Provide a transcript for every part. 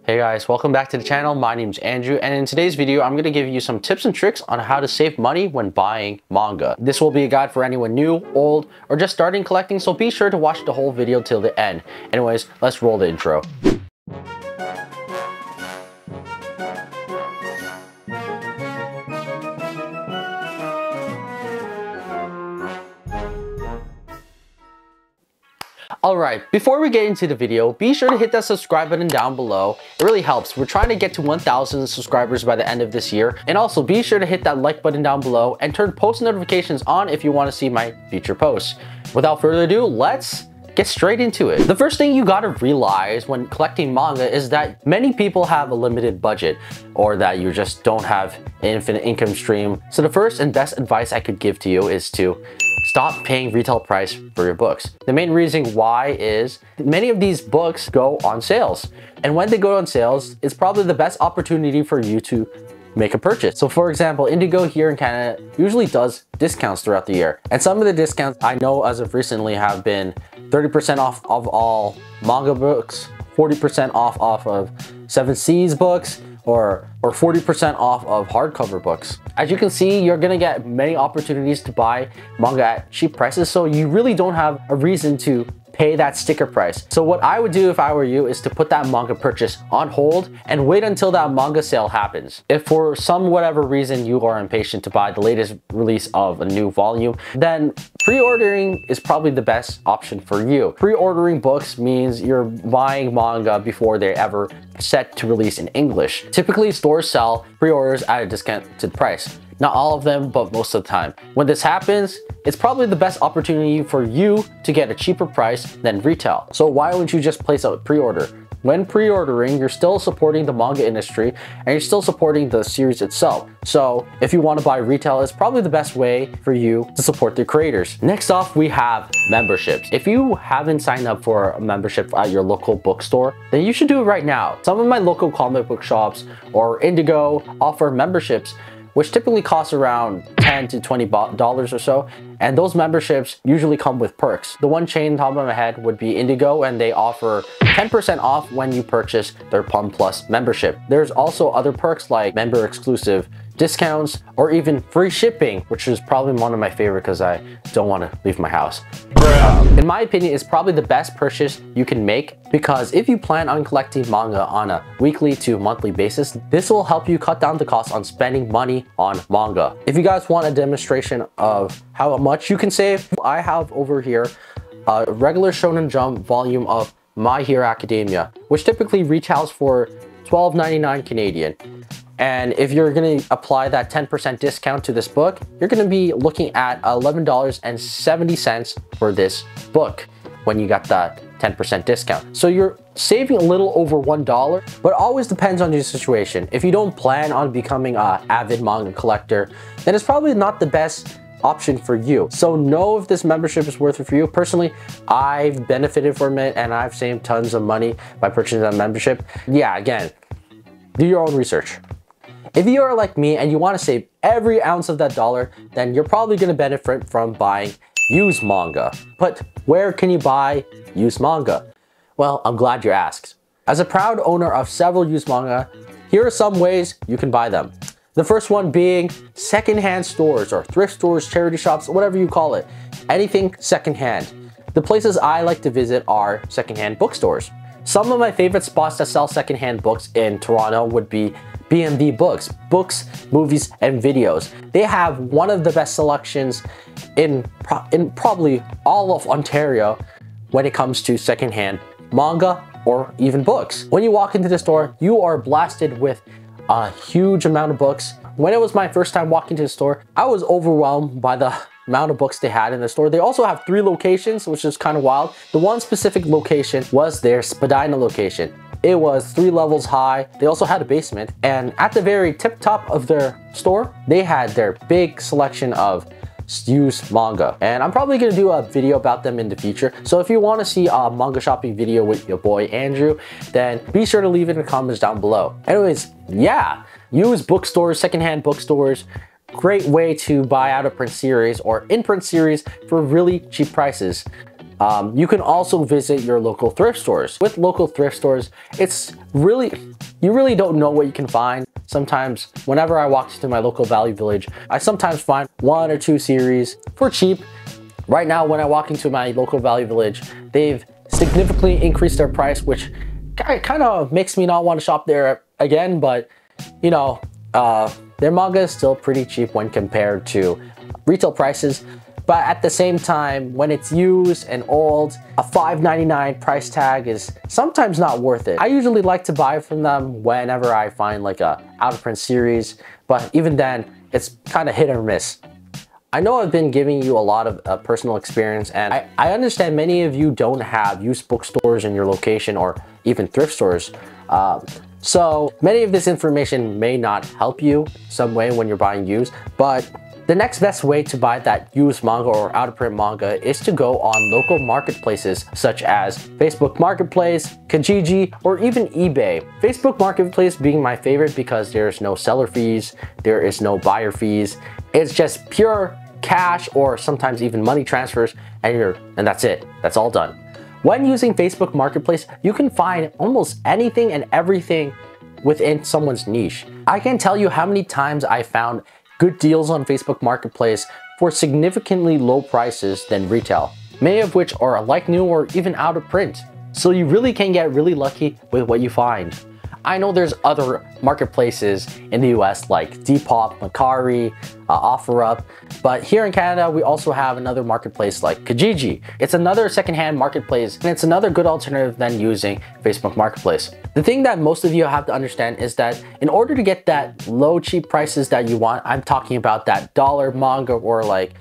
Hey guys, welcome back to the channel. My name is Andrew, and in today's video, I'm going to give you some tips and tricks on how to save money when buying manga. This will be a guide for anyone new, old, or just starting collecting, so be sure to watch the whole video till the end. Anyways, let's roll the intro. Alright, before we get into the video, be sure to hit that subscribe button down below. It really helps. We're trying to get to 1,000 subscribers by the end of this year. And also be sure to hit that like button down below and turn post notifications on if you want to see my future posts. Without further ado, let's get straight into it. The first thing you gotta realize when collecting manga is that many people have a limited budget, or that you just don't have an infinite income stream. So the first and best advice I could give to you is to stop paying retail price for your books. The main reason why is many of these books go on sales. And when they go on sales, it's probably the best opportunity for you to make a purchase. So for example, Indigo here in Canada usually does discounts throughout the year. And some of the discounts I know as of recently have been 30% off of all manga books, 40% off of 7 Seas books, or 40% off of hardcover books. As you can see, you're gonna get many opportunities to buy manga at cheap prices, so you really don't have a reason to pay that sticker price. So what I would do if I were you is to put that manga purchase on hold and wait until that manga sale happens. If for some whatever reason you are impatient to buy the latest release of a new volume, then pre-ordering is probably the best option for you. Pre-ordering books means you're buying manga before they're ever set to release in English. Typically, stores sell pre-orders at a discounted price. Not all of them, but most of the time. When this happens, it's probably the best opportunity for you to get a cheaper price than retail. So why wouldn't you just place a pre-order? When pre-ordering, you're still supporting the manga industry and you're still supporting the series itself. So if you want to buy retail, it's probably the best way for you to support the creators. Next off, we have memberships. If you haven't signed up for a membership at your local bookstore, then you should do it right now. Some of my local comic book shops or Indigo offer memberships, which typically costs around $10 to $20 or so. And those memberships usually come with perks. The one chain on top of my head would be Indigo, and they offer 10% off when you purchase their Plum Plus membership. There's also other perks like member exclusive discounts or even free shipping, which is probably one of my favorite because I don't want to leave my house. In my opinion, it's probably the best purchase you can make, because if you plan on collecting manga on a weekly to monthly basis, this will help you cut down the cost on spending money on manga. If you guys want a demonstration of how much you can save, I have over here a regular Shonen Jump volume of My Hero Academia, which typically retails for $12.99 Canadian. And if you're going to apply that 10% discount to this book, you're going to be looking at $11.70 for this book when you got that 10% discount. So you're saving a little over $1, but it always depends on your situation. If you don't plan on becoming an avid manga collector, then it's probably not the best option for you. So know if this membership is worth it for you. Personally, I've benefited from it and I've saved tons of money by purchasing that membership. Yeah, again, do your own research. If you are like me and you want to save every ounce of that dollar, then you're probably going to benefit from buying used manga. But where can you buy used manga? Well, I'm glad you asked. As a proud owner of several used manga, here are some ways you can buy them. The first one being secondhand stores or thrift stores, charity shops, whatever you call it. Anything secondhand. The places I like to visit are secondhand bookstores. Some of my favorite spots that sell secondhand books in Toronto would be B&B Books, movies, and videos. They have one of the best selections in probably all of Ontario when it comes to secondhand manga or even books. When you walk into the store, you are blasted with a huge amount of books. When it was my first time walking to the store, I was overwhelmed by the amount of books they had in the store. They also have 3 locations, which is kind of wild. The one specific location was their Spadina location. It was 3 levels high. They also had a basement, and at the very tip top of their store, they had their big selection of used manga. And I'm probably gonna do a video about them in the future. So if you want to see a manga shopping video with your boy Andrew, then be sure to leave it in the comments down below. Anyways, yeah, used bookstores, secondhand bookstores, great way to buy out a print series or in-print series for really cheap prices. You can also visit your local thrift stores. With local thrift stores, you really don't know what you can find. Sometimes whenever I walk to my local Value Village, I sometimes find 1 or 2 series for cheap. Right now, when I walk into my local Value Village, they've significantly increased their price, which kind of makes me not want to shop there again, but you know, their manga is still pretty cheap when compared to retail prices. But at the same time, when it's used and old, a $5.99 price tag is sometimes not worth it. I usually like to buy from them whenever I find like a out-of-print series, but even then, it's kind of hit or miss. I know I've been giving you a lot of personal experience, and I understand many of you don't have used bookstores in your location or even thrift stores. So many of this information may not help you some way when you're buying used, but the next best way to buy that used manga or out-of-print manga is to go on local marketplaces such as Facebook Marketplace, Kijiji, or even eBay. Facebook Marketplace being my favorite because there's no seller fees, there is no buyer fees. It's just pure cash or sometimes even money transfers, and that's it. That's all done. When using Facebook Marketplace, you can find almost anything and everything within someone's niche. I can't tell you how many times I found good deals on Facebook Marketplace for significantly low prices than retail, many of which are like new or even out of print. So you really can get really lucky with what you find. I know there's other marketplaces in the US like Depop, Mercari, OfferUp, but here in Canada we also have another marketplace like Kijiji. It's another secondhand marketplace, and it's another good alternative than using Facebook Marketplace. The thing that most of you have to understand is that in order to get that low cheap prices that you want, I'm talking about that dollar manga or like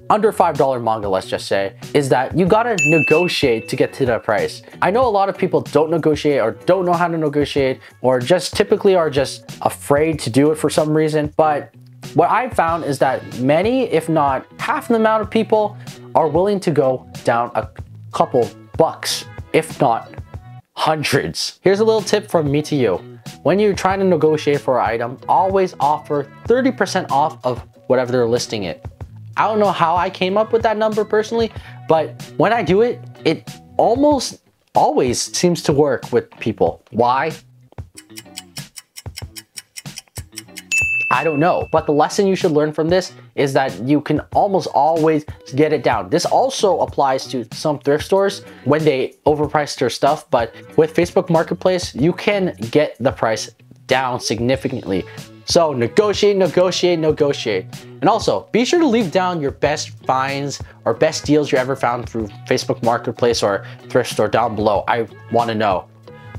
under $5 manga, let's just say, is that you gotta negotiate to get to that price. I know a lot of people don't negotiate or don't know how to negotiate or just typically are just afraid to do it for some reason. But what I've found is that many, if not half the amount of people, are willing to go down a couple bucks, if not hundreds. Here's a little tip from me to you. When you're trying to negotiate for an item, always offer 30% off of whatever they're listing it. I don't know how I came up with that number personally, but when I do it, it almost always seems to work with people. Why? I don't know, but the lesson you should learn from this is that you can almost always get it down. This also applies to some thrift stores when they overprice their stuff, but with Facebook Marketplace, you can get the price down significantly. So negotiate, negotiate, negotiate. And also, be sure to leave down your best finds or best deals you ever found through Facebook Marketplace or thrift store down below. I want to know.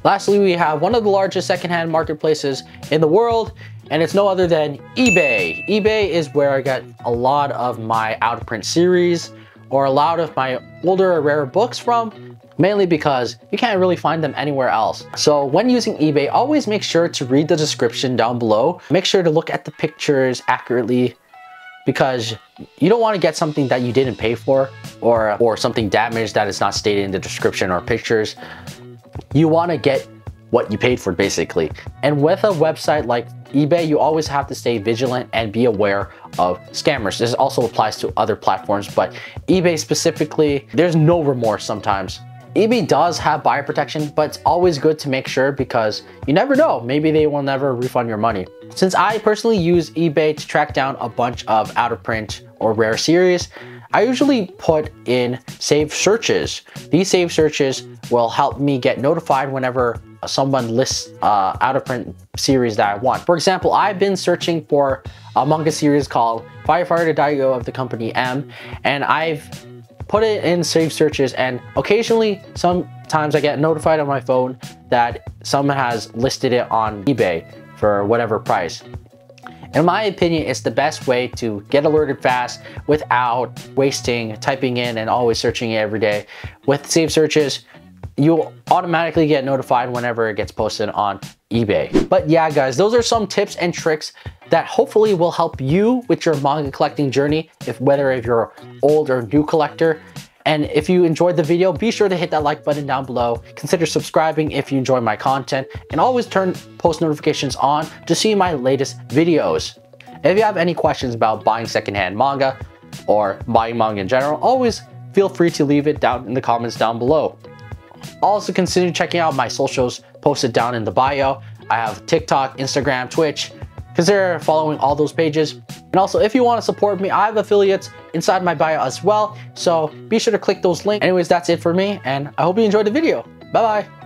Lastly, we have one of the largest secondhand marketplaces in the world, and it's no other than eBay. eBay is where I get a lot of my out-of-print series or a lot of my older or rare books from, mainly because you can't really find them anywhere else. So when using eBay, always make sure to read the description down below. Make sure to look at the pictures accurately, because you don't want to get something that you didn't pay for or something damaged that is not stated in the description or pictures. You want to get what you paid for, basically. And with a website like eBay, you always have to stay vigilant and be aware of scammers. This also applies to other platforms, but eBay specifically, there's no remorse sometimes. eBay does have buyer protection, but it's always good to make sure because you never know, maybe they will never refund your money. Since I personally use eBay to track down a bunch of out-of-print or rare series, I usually put in saved searches. These saved searches will help me get notified whenever someone lists out-of-print series that I want. For example, I've been searching for a manga series called Firefighter Daigo of the company M, and I've put it in saved searches, and occasionally, sometimes I get notified on my phone that someone has listed it on eBay for whatever price. In my opinion, it's the best way to get alerted fast without wasting typing in and always searching it every day. With saved searches, you'll automatically get notified whenever it gets posted on eBay. But yeah, guys, those are some tips and tricks that hopefully will help you with your manga collecting journey, whether you're an old or new collector. And if you enjoyed the video, be sure to hit that like button down below. Consider subscribing if you enjoy my content, and always turn post notifications on to see my latest videos. If you have any questions about buying secondhand manga or buying manga in general, always feel free to leave it down in the comments down below. Also consider checking out my socials posted down in the bio. I have TikTok, Instagram, Twitch. Consider following all those pages. And also, if you want to support me, I have affiliates inside my bio as well. So be sure to click those links. Anyways, that's it for me, and I hope you enjoyed the video. Bye-bye.